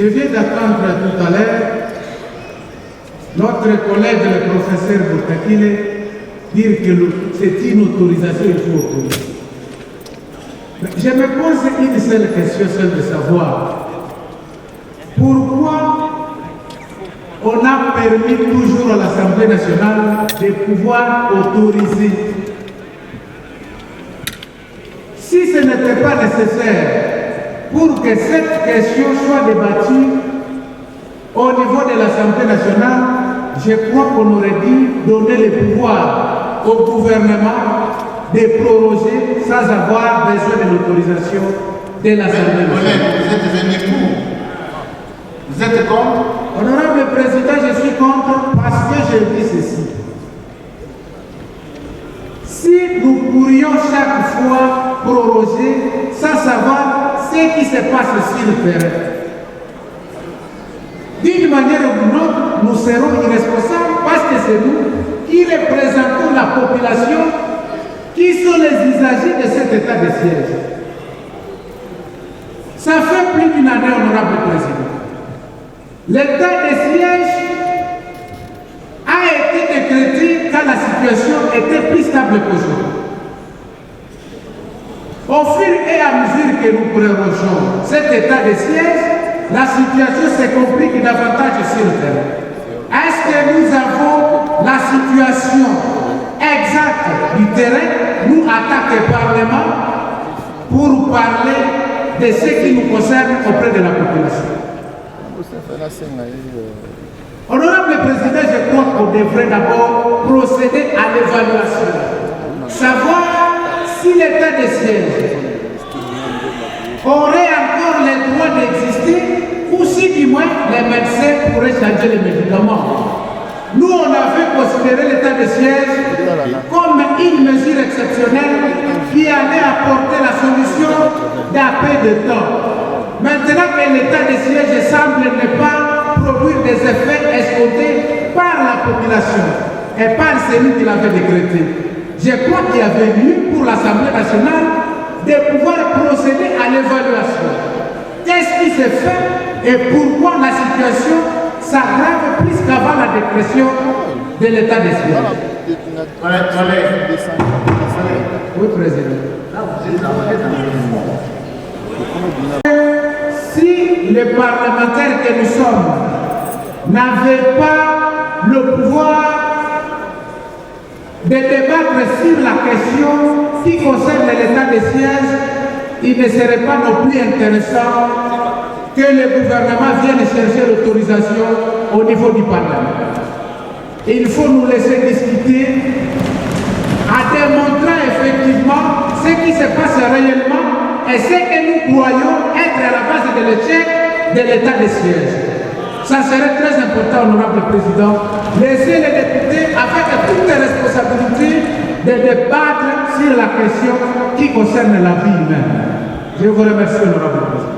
Je viens d'apprendre tout à l'heure notre collègue, le professeur Bourtakile, dire que c'est une autorisation, il faut autoriser. Mais je me pose une seule question, celle de savoir pourquoi on a permis toujours à l'Assemblée nationale de pouvoir autoriser. Si ce n'était pas nécessaire pour que cette question soit débattue au niveau de l'Assemblée nationale, je crois qu'on aurait dû donner le pouvoir au gouvernement de proroger sans avoir besoin de l'autorisation de l'Assemblée nationale. Vous êtes venu pour? Vous êtes contre? Honorable Président, je suis contre parce que je dis ceci. Si nous pourrions chaque fois proroger sans savoir ce qui se passe sur le terrain, d'une manière ou d'une autre, nous serons irresponsables parce que c'est nous qui représentons la population qui sont les usagers de cet état de siège. Ça fait plus d'une année, honorable Président. L'état de siège a été décrété quand la situation était plus stable qu'aujourd'hui. Au fur et à mesure que nous prorogeons cet état de siège, la situation se complique davantage sur le terrain. Est-ce que nous avons la situation exacte du terrain, nous attaquons le Parlement pour parler de ce qui nous concerne auprès de la population? Honorable Président, je crois qu'on devrait d'abord procéder à l'évaluation. Savoir si l'état de siège aurait encore le droit d'exister ou si du moins les médecins pourraient changer les médicaments. Nous, on avait considéré l'état de siège comme une mesure exceptionnelle qui allait apporter la solution d'un peu de temps. Maintenant que l'état de siège semble ne pas produire des effets escomptés par la population et par celui qui l'avait décrété, je crois qu'il y avait lieu pour l'Assemblée nationale de pouvoir procéder à l'évaluation. Qu'est-ce qui s'est fait et pourquoi la situation s'aggrave plus qu'avant la décrétion de l'état de siège? Oui, Président. Si les parlementaires que nous sommes n'avaient pas le pouvoir de débattre sur la question qui concerne l'état de siège, il ne serait pas non plus intéressant que le gouvernement vienne chercher l'autorisation au niveau du Parlement. Il faut nous laisser discuter en démontrant effectivement ce qui se passe réellement et ce que nous croyons être à la base de l'échec de l'état de siège. Ça serait très important, honorable Président, laisser les députés avec toutes les responsabilités de débattre sur la question qui concerne la vie humaine. Je vous remercie, honorable Président.